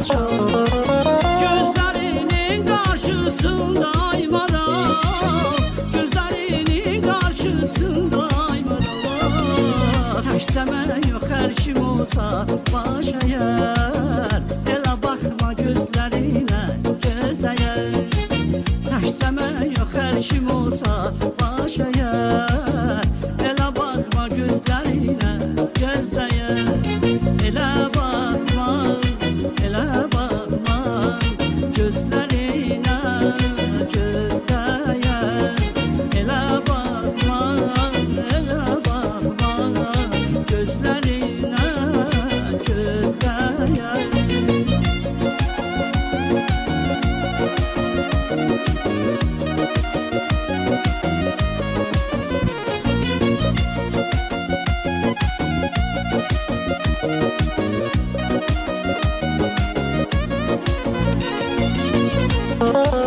maşallah. Gözlerinin karşısında aymaram, gözlerinin karşısında aymaram. Təksəmən yox hər kim olsa baş əyər, elə baxma gözlərinə gözləyər. Təksəmən yox hər kim olsa baş əyər, elə baxma gözlərinə gözləyər. Elə baxma, elə baxma gözlərinə gözləyər. Elə baxma, elə baxma gözlərinə gözləyər. Oh